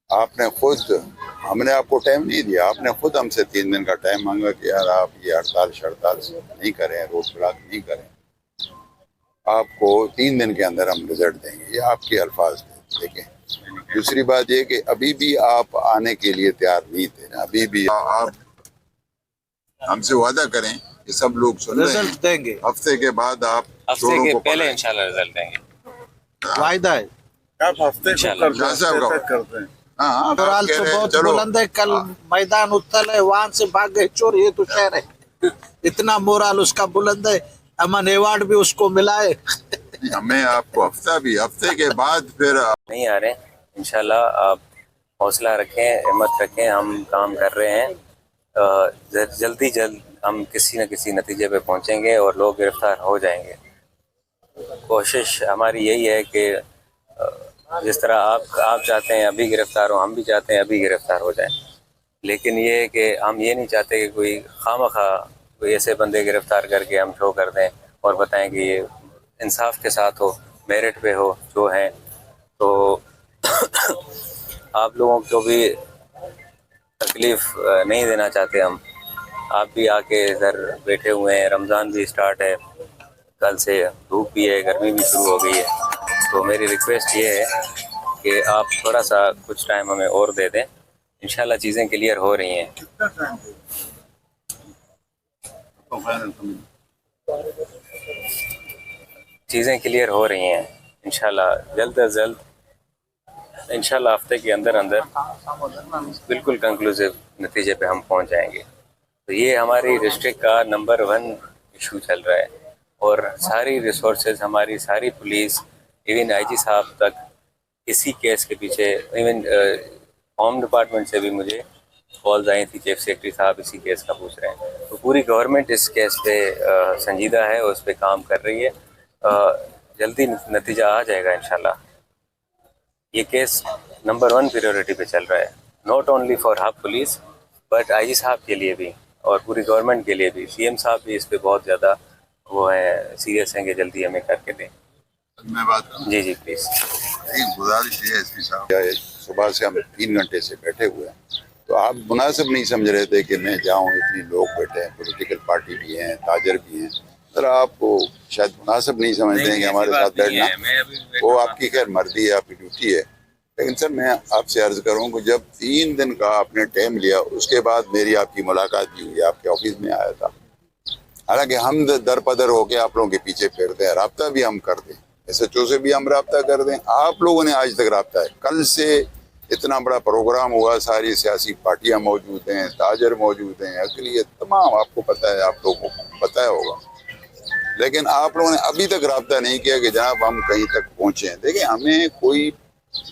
आपने खुद, हमने आपको टाइम नहीं दिया, आपने खुद हमसे 3 दिन का टाइम मांगा कि यार आप ये हड़ताल शड़ताल नहीं करें, रोड ब्लॉक नहीं करें, आपको 3 दिन के अंदर हम रिजल्ट देंगे, ये आपके अल्फाज थे। देखें, दूसरी बात ये कि अभी भी आप आने के लिए तैयार नहीं थे ना, अभी भी आप हमसे वादा करें कि सब लोग सुन रहे हैं, रिजल्ट देंगे हफ्ते के बाद आप हफ्ते के पहले इंशाल्लाह रिजल्ट देंगे। वायदा है। आप हफ्ते को करते हैं। हाँ, मोराल तो बहुत बुलंद है। कल मैदान उत्तल है, वहां से भाग गए चोर, ये तो शहर है। इतना मोराल उसका बुलंद है, अमन अवार्ड भी उसको मिला है। हमें आपको हफ्ते के बाद फिर नहीं आ रहे, इंशाल्लाह आप हौसला रखें, हिम्मत रखें, हम काम कर रहे हैं। जल्दी हम किसी न किसी नतीजे पे पहुंचेंगे और लोग गिरफ्तार हो जाएंगे। कोशिश हमारी यही है कि जिस तरह आप चाहते हैं अभी गिरफ्तार हो, हम भी चाहते हैं अभी गिरफ्तार हो जाएं, लेकिन ये है कि हम ये नहीं चाहते कि कोई खामखा कोई ऐसे बंदे गिरफ्तार करके हम शो कर दें और बताएं कि ये इंसाफ के साथ हो, मेरिट पे हो जो है। तो आप लोगों को भी तकलीफ़ नहीं देना चाहते हम। आप भी आके इधर बैठे हुए हैं, रमज़ान भी स्टार्ट है, कल से धूप भी है, गर्मी भी शुरू हो गई है। तो मेरी रिक्वेस्ट ये है कि आप थोड़ा सा कुछ टाइम हमें और दे दें, इंशाल्लाह चीज़ें क्लियर हो रही हैं। चीज़ें क्लियर हो रही हैं इंशाल्लाह, जल्द अज जल्द, इंशाल्लाह हफ्ते के अंदर अंदर बिल्कुल कंक्लूसिव नतीजे पे हम पहुंच जाएंगे। तो ये हमारी डिस्ट्रिक्ट का नंबर 1 इशू चल रहा है और सारी रिसोर्सेज, हमारी सारी पुलिस, इवन आईजी साहब तक इसी केस के पीछे, इवन होम डिपार्टमेंट से भी मुझे कॉल्स आई थी, चीफ सेक्रेटरी साहब इसी केस का पूछ रहे हैं। तो पूरी गवर्नमेंट इस केस पे संजीदा है और उस पर काम कर रही है। जल्दी नतीजा आ जाएगा इंशाल्लाह। ये केस नंबर 1 प्रायोरिटी पे चल रहा है, not only for half police but IG साहब के लिए भी और पूरी गवर्नमेंट के लिए भी। सीएम साहब भी इस पे बहुत ज़्यादा वो है, सीरियस हैं कि जल्दी हमें करके दें। मैं बात करूं? जी जी प्लीज़। एक गुजारिश है एसपी साहब, सुबह से हम 3 घंटे से बैठे हुए हैं, तो आप मुनासिब नहीं समझ रहे थे कि मैं जाऊं, इतनी लोग बैठे हैं, पॉलिटिकल पार्टी भी हैं, ताजर भी हैं, सर आपको शायद मुनासिब नहीं समझते हैं कि हमारे साथ बैठना। वो आपकी खैर मर्जी है, आपकी ड्यूटी है, लेकिन सर मैं आपसे अर्ज करूं कि जब 3 दिन का आपने टाइम लिया, उसके बाद मेरी आपकी मुलाकात भी हुई, आपके ऑफिस में आया था, हालांकि हम दर पदर होके आप लोगों के पीछे फिरते हैं, राब्ता भी हम कर दें, SHO से भी हम राब्ता कर दें, आप लोगों ने आज तक राब्ता है। कल से इतना बड़ा प्रोग्राम हुआ, सारी सियासी पार्टियां मौजूद हैं, ताजर मौजूद हैं, अकलियत तमाम, आपको पता है, आप लोगों को पता होगा, लेकिन आप लोगों ने अभी तक राब्ता नहीं किया कि जनाब हम कहीं तक पहुंचे हैं। देखिए, हमें कोई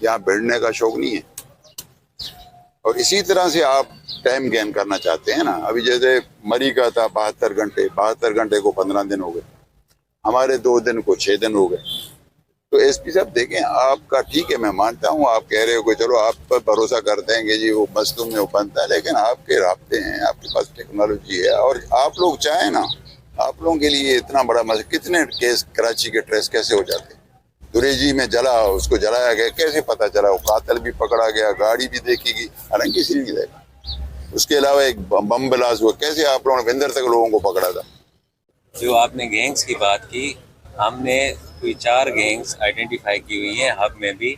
यहाँ बैठने का शौक नहीं है और इसी तरह से आप टाइम गेन करना चाहते हैं ना। अभी जैसे मरी का था 72 घंटे को 15 दिन हो गए, हमारे 2 दिन को 6 दिन हो गए। तो एसपी साहब देखें, आपका ठीक है, मैं मानता हूँ, आप कह रहे हो कि चलो आप पर भरोसा करते हैं कि जी वो मसलूम में वो बनता है, लेकिन आपके राब्ते हैं, आपके पास टेक्नोलॉजी है और आप लोग चाहें ना, आप लोगों के लिए इतना बड़ा मसला, कितने केस कराची के ट्रेस कैसे हो जाते, दुरेजी में जला, उसको जलाया गया, कैसे पता चला, वो कातिल भी पकड़ा गया, गाड़ी भी देखी गई, हालांकि किसी नहीं देखा। उसके अलावा एक बम ब्लास्ट हुआ, कैसे आप लोगों ने विंदर तक लोगों को पकड़ा था। जो आपने गैंग्स की बात की, हमने कोई 4 गैंग्स आइडेंटिफाई की हुई हैं हब में भी,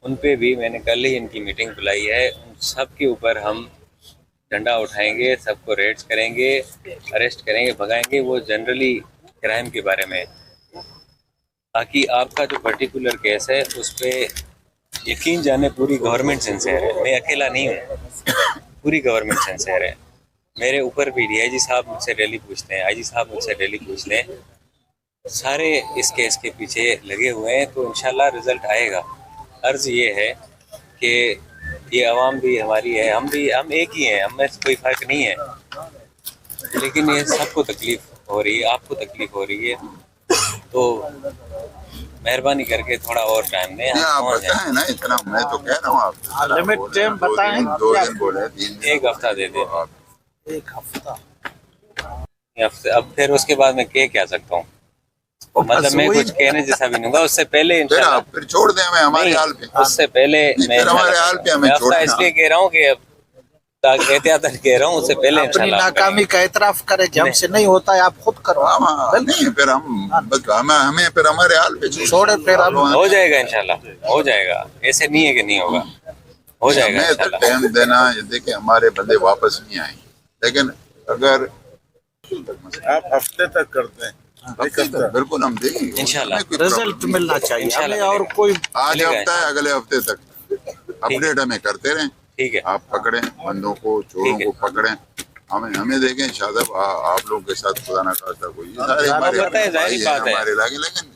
उन पे भी मैंने कल ही इनकी मीटिंग बुलाई है। उन सब के ऊपर हम झंडा उठाएंगे, सबको रेड्स करेंगे, अरेस्ट करेंगे, भगाएंगे। वो जनरली क्राइम के बारे में। बाकी आपका जो पर्टिकुलर केस है उस पर यकीन जाने पूरी गवर्नमेंट सिंसियर है, मैं अकेला नहीं हूँ, पूरी गवर्नमेंट सिंसियर है। मेरे ऊपर भी DIG साहब मुझसे डेली पूछते हैं, IG साहब मुझसे डेली पूछते हैं, सारे इस केस के पीछे लगे हुए हैं। तो इंशाल्लाह रिजल्ट आएगा। अर्ज़ ये है कि ये आवाम भी हमारी है, हम एक ही हैं, हम में कोई फ़र्क नहीं है, लेकिन ये सबको तकलीफ़ हो रही है, आपको तकलीफ़ हो रही है, तो मेहरबानी करके थोड़ा और टाइम दें। आप बताएं ना, इतना मैं तो कह रहा हूँ, आप लिमिट टाइम बताएं। 2 दिन बोले, 3 दिन, 1 हफ्ता दे दें। 1 हफ्ता। अब फिर उसके बाद मैं क्या सकता हूँ। मतलब मैं कुछ कहने जैसा भी नहीं होगा, उससे पहले फिर इंशाल्लाह आप फिर छोड़ दें हमें हमारे नहीं, हाल पे। उससे पहले मैं फिर हमारे हाल पे हमें छोड़ दें। इसलिए कह रहा हूँ कि एहतियातन कह रहा हूँ, उससे पहले अपनी इंशाल्लाह हम नाकामी का एतराफ करें कि हमसे नहीं होता है, आप खुद करो। हाँ, नहीं फिर हम बस हमें फिर हमारे हाल पे छोड़े फिर हम करेंगे। हो जाएगा इंशाल्लाह, हो जाएगा, ऐसे नहीं है कि नहीं होगा, हो जाएगा हमें तो इंशाल्लाह। टाइम देना, ये देखिए हमारे बंदे वापस नहीं आएंगे, लेकिन अगर आप हफ्ते तक करते हैं, एक हफ्ता। बिल्कुल हम देंगे इंशाल्लाह। हमें कोई प्रॉब्लम रिजल्ट नहीं। मिलना चाहिए इंशाल्लाह हमें, और मिलेगा। कोई आज मिलेगा हफ्ता है, अगले हफ्ते तक अपडेट हमें करते रहें। ठीक है, आप पकड़ें बंदों को, चोरों ठीक है। को पकड़ें, हमें देखें शादाब आप लोगों के साथ खुदा ना खास्ता कोई, ये सारे हमारे पता है, अपने जाहिर भाई बात हैं है। हमारे इलाके, लेकिन